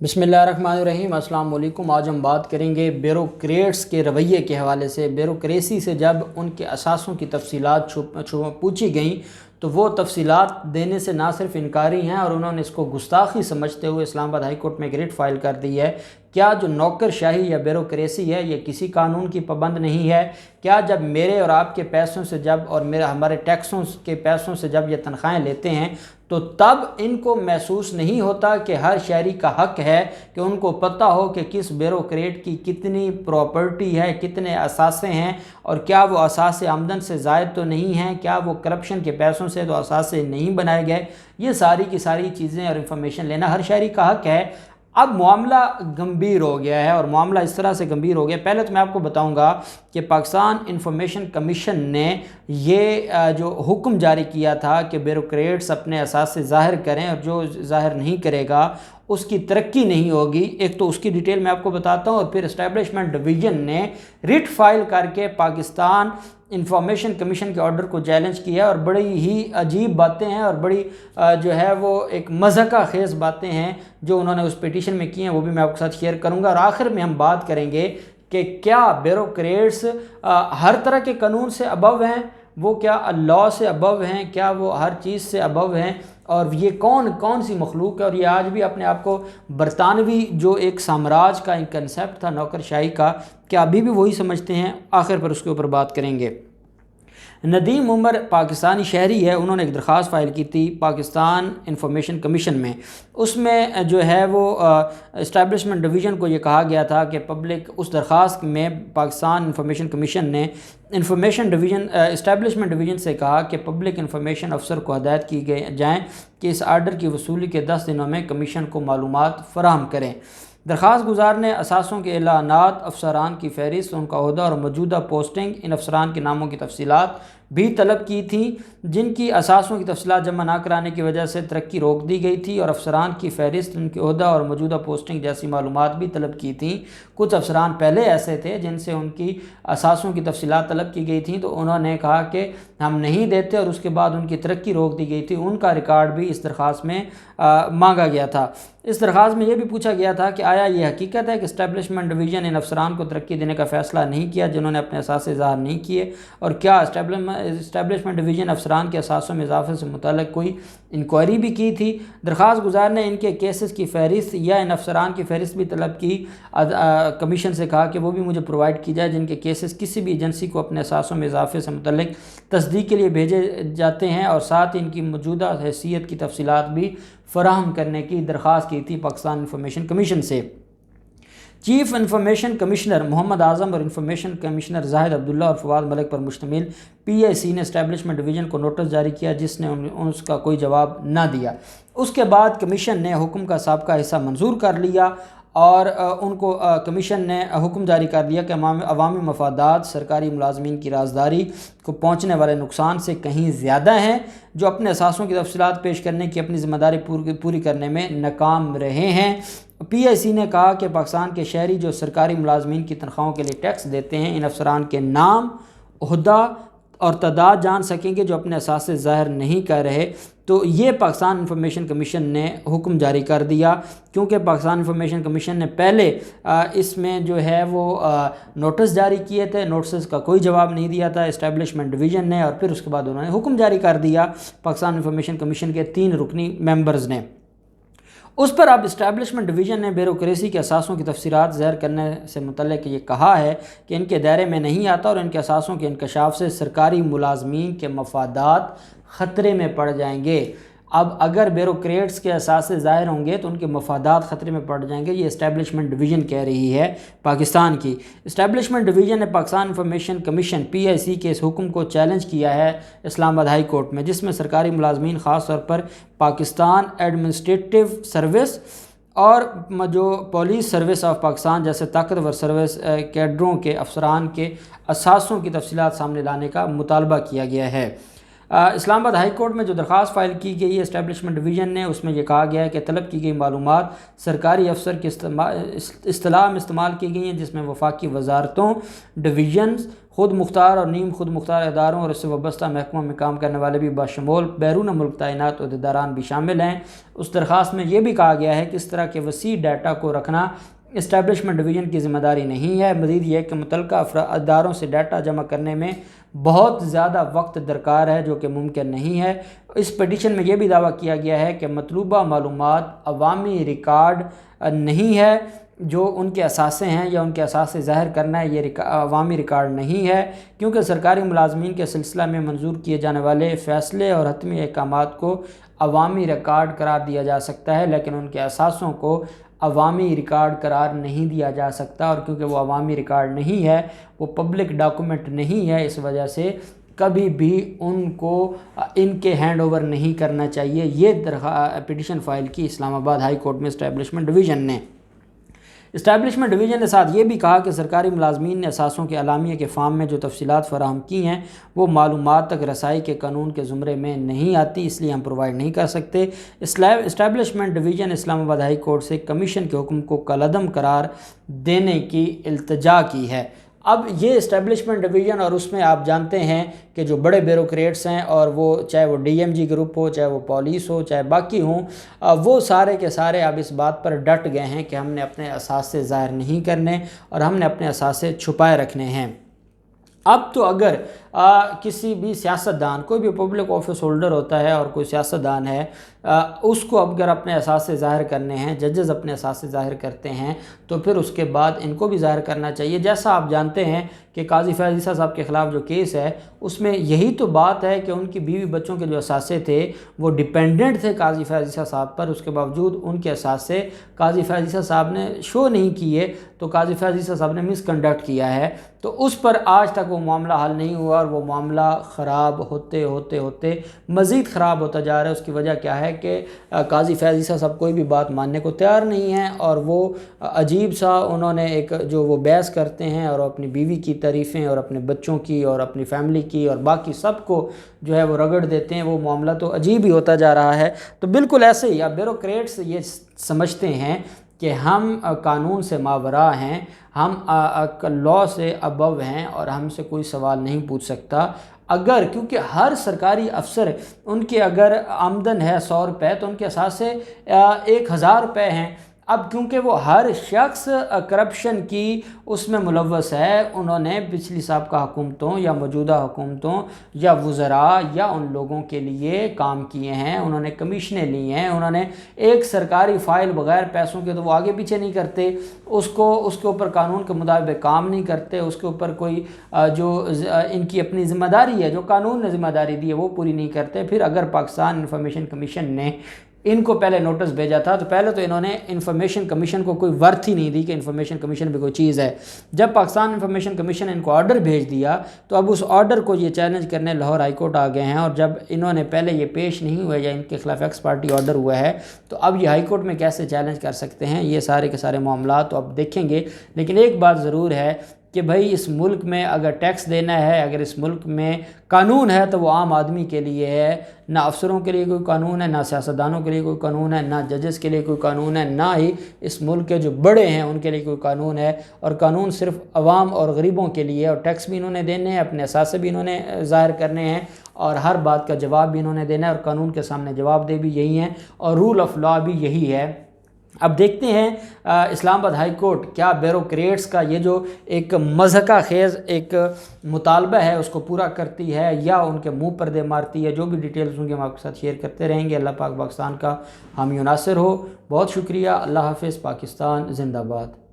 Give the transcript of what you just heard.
बिस्मिल्लाहिर्रहमानिर्रहीम। अस्सलाम वालेकुम। आज हम बात करेंगे ब्यूरोक्रेट्स के रवैये के हवाले से। ब्यूरोक्रेसी से जब उनके असासों की तफसीलात पूछी गई तो वो तफसीलात देने से ना सिर्फ इनकारी हैं और उन्होंने इसको गुस्ताखी समझते हुए इस्लामाबाद हाई कोर्ट में एक रिट फाइल कर दी है। क्या जो नौकरशाही या ब्यूरोक्रेसी है ये किसी कानून की पाबंद नहीं है? क्या जब मेरे और आपके पैसों से जब और हमारे टैक्सों के पैसों से जब ये तनख्वाहें लेते हैं तो तब इनको महसूस नहीं होता कि हर शहरी का हक़ है कि उनको पता हो कि किस ब्यूरोक्रेट की कितनी प्रॉपर्टी है, कितने असासे हैं और क्या वो असासे आमदन से ज़ायद तो नहीं हैं, क्या वो करप्शन के पैसों से तो असासे नहीं बनाए गए। ये सारी की सारी चीज़ें और इन्फॉर्मेशन लेना हर शहरी का हक़ है। अब मामला गंभीर हो गया है और मामला इस तरह से गंभीर हो गया। पहले तो मैं आपको बताऊंगा कि पाकिस्तान इंफॉर्मेशन कमीशन ने ये जो हुक्म जारी किया था कि ब्यूरोक्रेट्स अपने असासे ज़ाहिर करें और जो ज़ाहिर नहीं करेगा उसकी तरक्की नहीं होगी। एक तो उसकी डिटेल मैं आपको बताता हूँ और फिर एस्टैब्लिशमेंट डिवीज़न ने रिट फाइल करके पाकिस्तान इंफॉर्मेशन कमीशन के ऑर्डर को चैलेंज किया और बड़ी ही अजीब बातें हैं और बड़ी जो है वो एक मज़ाक़ा खेज़ बातें हैं जो उन्होंने उस पिटीशन में की हैं, वो भी मैं आपके साथ शेयर करूंगा। और आखिर में हम बात करेंगे कि क्या ब्यूरोक्रेट्स हर तरह के कानून से अबव हैं, वो क्या लॉ से अबव हैं, क्या वो हर चीज़ से अबव हैं और ये कौन कौन सी मखलूक है और ये आज भी अपने आप को बरतानवी जो एक साम्राज्य का एक कंसेप्ट था नौकरशाही का, क्या अभी भी वही समझते हैं? आखिर पर उसके ऊपर बात करेंगे। नदीम उमर पाकिस्तानी शहरी है, उन्होंने एक दरख्वास्त फ़ाइल की थी पाकिस्तान इंफॉर्मेशन कमीशन में। उसमें जो है वो इस्टेब्लिशमेंट डिवीज़न को ये कहा गया था कि पब्लिक उस दरख्वास्त में पाकिस्तान इंफॉर्मेशन कमीशन ने इंफॉर्मेशन डिवीज़न इस्टेब्लिशमेंट डिवीज़न से कहा कि पब्लिक इंफॉर्मेशन अफसर को हदायत की जाएँ कि इस आर्डर की वसूली के 10 दिनों में कमीशन को मालूमात फराहम करें। दरख्वास्त गुजार ने असासों के एलानात, अफसरान की फहरिस्त, उनका ओहदा और मौजूदा पोस्टिंग, इन अफसरान के नामों की तफसीलात भी तलब की थी जिनकी असासों की तफसीलात जमा ना कराने की वजह से तरक्की रोक दी गई थी, और अफसरान की फहरिस्त, उनके ओहदा और मौजूदा पोस्टिंग जैसी मालूमात भी तलब की थी। कुछ अफसरान पहले ऐसे थे जिनसे उनकी असासों की तफसीलात तलब की गई थी तो उन्होंने कहा कि हम नहीं देते और उसके बाद उनकी तरक्की रोक दी गई थी। उनका रिकॉर्ड भी इस दरख्वास्त में मांगा गया था। इस दरख्वास्त में यह भी पूछा गया था कि आया ये हकीकत है कि इस्टेब्लिशमेंट डिवीज़न इन अफसरान को तरक्की देने का फ़ैसला नहीं किया जिन्होंने अपने असासे ज़ाहिर नहीं किए, और क्या इस्टेब्लिशमेंट डिवीज़न अफसरान के असासों में इजाफे से मुतल्लिक़ कोई इंक्वायरी भी की थी। दरख्वास्त गुजार ने इनके केसेस की फहरिस्त या इन अफसरान की फहरिस्त भी तलब की। कमीशन से कहा कि वो भी मुझे प्रोवाइड की जाए जिनके केसेस किसी भी एजेंसी को अपने असासों में इजाफे से मुतल्लिक़ तस्दीक के लिए भेजे जाते हैं, और साथ ही इनकी मौजूदा हैसियत की तफसीलात भी फराहम करने की दरख्वास्त की थी पाकिस्तान इंफॉर्मेशन कमीशन से। चीफ इंफॉर्मेशन कमिश्नर मोहम्मद आज़म और इंफॉर्मेशन कमिश्नर जाहिद अब्दुल्ला और फवाद मलिक पर मुश्तमिल PIC ने इस्टेब्लिशमेंट डिवीज़न को नोटिस जारी किया जिसने उसका कोई जवाब ना दिया। उसके बाद कमीशन ने हुक्म का साबका हिस्सा मंजूर कर लिया और उनको कमीशन ने हुक्म जारी कर दिया कि अवामी मफादात सरकारी मुलाजमीन की राजदारी को पहुँचने वाले नुकसान से कहीं ज़्यादा हैं जो अपने असासों की तफसीलात पेश करने की अपनी ज़िम्मेदारी पूरी करने में नाकाम रहे हैं। PIC ने कहा कि पाकिस्तान के शहरी जो सरकारी मुलाजमीन की तनख्वाहों के लिए टैक्स देते हैं इन अफसरान के नाम, ओहदा और तादाद जान सकेंगे जो अपने असासे ज़ाहिर नहीं कर रहे। तो ये पाकिस्तान इंफॉर्मेशन कमीशन ने हुक्म जारी कर दिया क्योंकि पाकिस्तान इंफॉर्मेशन कमीशन ने पहले इसमें जो है वो नोटिस जारी किए थे, नोटिस का कोई जवाब नहीं दिया था इस्टेब्लिशमेंट डिवीज़न ने, और फिर उसके बाद उन्होंने हुक्म जारी कर दिया पाकिस्तान इंफॉर्मेशन कमीशन के 3 रुकनी मेंबर्स ने। उस पर अब इस्टेब्लिशमेंट डिवीज़न ने ब्यूरोक्रेसी के असासों की तफसीरात ज़ाहिर करने से मुतल्लिक़ ये कहा है कि इनके दायरे में नहीं आता और इनके असासों के इंकशाफ से सरकारी मुलाजमीन के मफादात ख़तरे में पड़ जाएंगे। अब अगर ब्यूरोक्रेट्स के असासे ज़ाहिर होंगे तो उनके मफादात ख़तरे में पड़ जाएंगे, ये इस्टेब्लिशमेंट डिवीज़न कह रही है पाकिस्तान की। इस्टेब्लिशमेंट डिवीज़न ने पाकिस्तान इंफॉर्मेशन कमीशन PIC के इस हुक्म को चैलेंज किया है इस्लामाबाद हाई कोर्ट में, जिसमें सरकारी मुलाजमीन ख़ास तौर पर पाकिस्तान एडमिनिस्ट्रेटिव सर्विस और जो पुलिस सर्विस ऑफ पाकिस्तान जैसे ताकतवर सर्विस कैडरों के अफसरान के असासों की तफसीलात सामने लाने का मुतालबा किया गया है। اسلام آباد ہائی کورٹ میں جو درخواست فائل کی گئی ہے اسٹیبلشمنٹ ڈویژن نے، اس میں یہ کہا گیا ہے کہ طلب کی گئی معلومات سرکاری افسر کی اصطلاح میں استعمال کی گئی ہیں، جس میں وفاقی وزارتوں، ڈویژنز، خود مختار اور نیم خود مختار اداروں اور اس سے وابستہ محکموں میں کام کرنے والے بھی بشمول بیرون ملک تعینات عہدیداران بھی شامل ہیں۔ اس درخواست میں یہ بھی کہا گیا ہے کہ اس طرح کے وسیع ڈیٹا کو رکھنا اسٹیبلشمنٹ ڈویژن کی ذمہ داری نہیں ہے۔ مزید یہ کہ متعلقہ اداروں سے ڈیٹا جمع کرنے میں بہت زیادہ وقت درکار ہے، جو کہ ممکن نہیں ہے۔ اس پٹیشن میں یہ بھی دعویٰ کیا گیا ہے کہ مطلوبہ معلومات عوامی ریکارڈ نہیں ہے، جو ان کے اثاثے ہیں یا ان کے اثاثے ظاہر کرنا ہے، یہ عوامی ریکارڈ نہیں ہے، کیونکہ سرکاری ملازمین کے سلسلہ میں منظور کیے جانے والے فیصلے اور حتمی احکامات کو عوامی ریکارڈ قرار دیا جا سکتا ہے، لیکن ان کے اثاثوں کو عوامی ریکارڈ قرار نہیں دیا جا سکتا، اور کیونکہ وہ عوامی ریکارڈ نہیں ہے، وہ پبلک ڈاکومنٹ نہیں ہے، اس وجہ سے کبھی بھی ان کو ان کے ہینڈ اوور نہیں کرنا چاہیے۔ یہ پٹیشن فائل کی اسلام آباد ہائی کورٹ میں اسٹیبلشمنٹ ڈویژن نے۔ اسٹیبلشمنٹ ڈویژن نے ساتھ یہ بھی کہا کہ سرکاری ملازمین نے اثاثوں کے اعلامیہ کے فارم میں جو تفصیلات فراہم کی ہیں وہ معلومات تک رسائی کے قانون کے زمرے میں نہیں آتی، اس لیے ہم پرووائڈ نہیں کر سکتے۔ اسٹیبلشمنٹ ڈویژن اسلام آباد ہائی کورٹ سے کمیشن کے حکم کو کالعدم قرار دینے کی التجا کی ہے۔ اب یہ اسٹیبلشمنٹ ڈویژن، اور اس میں آپ جانتے ہیں کہ جو بڑے بیوروکریٹس ہیں، اور وہ چاہے وہ ڈی ایم جی گروپ ہو، چاہے وہ پولیس ہو، چاہے باقی ہوں، وہ سارے کے سارے اب اس بات پر ڈٹ گئے ہیں کہ ہم نے اپنے اثاثے ظاہر نہیں کرنے اور ہم نے اپنے اثاثے چھپائے رکھنے ہیں۔ اب تو اگر کسی بھی سیاستدان، کوئی بھی پبلک آفس ہولڈر ہوتا ہے اور کوئی سیاستدان ہے، اس کو اگر اپنے اثاثے ظاہر کرنے ہیں، ججز اپنے اثاثے ظاہر کرتے ہیں، تو پھر اس کے بعد ان کو بھی ظاہر کرنا چاہیے۔ جیسا آپ جانتے ہیں کہ قاضی فیاض عیسیٰ صاحب کے خلاف جو کیس ہے، اس میں یہی تو بات ہے کہ ان کی بیوی بچوں کے جو اثاثے تھے وہ ڈیپینڈنٹ تھے قاضی فیاض عیسیٰ صاحب پر، اس کے باوجود ان کے اثاثے قاضی فیاض عیسیٰ صاحب نے شو نہیں کیے، تو قاضی فیاض عیسیٰ صاحب نے مس کنڈکٹ کیا ہے، تو اس پر آج تک وہ معاملہ حل نہیں ہوا، اور وہ معاملہ خراب ہوتے ہوتے ہوتے مزید خراب ہوتا جا رہا ہے۔ اس کی وجہ کیا ہے کہ قاضی فیاض عیسیٰ صاحب کوئی بھی بات ماننے کو تیار نہیں ہیں، اور وہ عجیب سا انہوں نے ایک جو وہ بحث کرتے ہیں اور اپنی بیوی کی تعریفیں اور اپنے بچوں کی اور اپنی فیملی کی اور باقی سب کو جو ہے وہ رگڑ دیتے ہیں، وہ معاملہ تو عجیب ہی ہوتا جا رہا ہے۔ تو بالکل ایسے ہی اب بیوروکریٹس یہ سمجھتے ہیں کہ ہم قانون سے ماوراء ہیں، ہم لاء سے ابو ہیں اور ہم سے کوئی سوال نہیں پوچھ سکتا۔ اگر کیونکہ ہر سرکاری افسر، ان کے اگر آمدن ہے 100 روپے تو ان کے اثاثے 1000 روپے ہیں۔ اب کیونکہ وہ ہر شخص کرپشن کی اس میں ملوث ہے، انہوں نے پچھلی سابقہ حکومتوں یا موجودہ حکومتوں یا وزراء یا ان لوگوں کے لیے کام کیے ہیں، انہوں نے کمیشنیں لی ہیں، انہوں نے ایک سرکاری فائل بغیر پیسوں کے تو وہ آگے پیچھے نہیں کرتے، اس کے اوپر قانون کے مطابق کام نہیں کرتے، اس کے اوپر کوئی جو ان کی اپنی ذمہ داری ہے، جو قانون نے ذمہ داری دی ہے، وہ پوری نہیں کرتے۔ پھر اگر پاکستان انفارمیشن کمیشن نے ان کو پہلے نوٹس بھیجا تھا، تو پہلے تو انہوں نے انفارمیشن کمیشن کو کوئی ورتھ ہی نہیں دی کہ انفارمیشن کمیشن بھی کوئی چیز ہے۔ جب پاکستان انفارمیشن کمیشن ان کو آرڈر بھیج دیا، تو اب اس آرڈر کو یہ چیلنج کرنے لاہور ہائی کورٹ آ گئے ہیں، اور جب انہوں نے پہلے یہ پیش نہیں ہوا یا ان کے خلاف ایکس پارٹی آرڈر ہوا ہے، تو اب یہ ہائی کورٹ میں کیسے چیلنج کر سکتے ہیں؟ یہ سارے کے سارے معاملات تو اب دیکھیں گے۔ لیکن ایک بات ضرور ہے کہ بھائی اس ملک میں اگر ٹیکس دینا ہے، اگر اس ملک میں قانون ہے، تو وہ عام آدمی کے لیے ہے، نہ افسروں کے لیے کوئی قانون ہے، نہ سیاستدانوں کے لیے کوئی قانون ہے، نہ ججز کے لیے کوئی قانون ہے، نہ ہی اس ملک کے جو بڑے ہیں ان کے لیے کوئی قانون ہے۔ اور قانون صرف عوام اور غریبوں کے لیے، اور ٹیکس بھی انہوں نے دینے ہیں، اپنے اثاثے بھی انہوں نے ظاہر کرنے ہیں، اور ہر بات کا جواب بھی انہوں نے دینا ہے، اور قانون کے سامنے جواب دہ بھی یہی ہیں، اور رول آف لاء بھی یہی ہے۔ اب دیکھتے ہیں اسلام آباد ہائی کورٹ کیا بیوروکریٹس کا یہ جو ایک مضحکہ خیز ایک مطالبہ ہے اس کو پورا کرتی ہے، یا ان کے منہ پردے مارتی ہے۔ جو بھی ڈیٹیلز ہوں گے ہم آپ کے ساتھ شیئر کرتے رہیں گے۔ اللہ پاک پاکستان کا حامی و ناصر ہو۔ بہت شکریہ۔ اللہ حافظ۔ پاکستان زندہ باد۔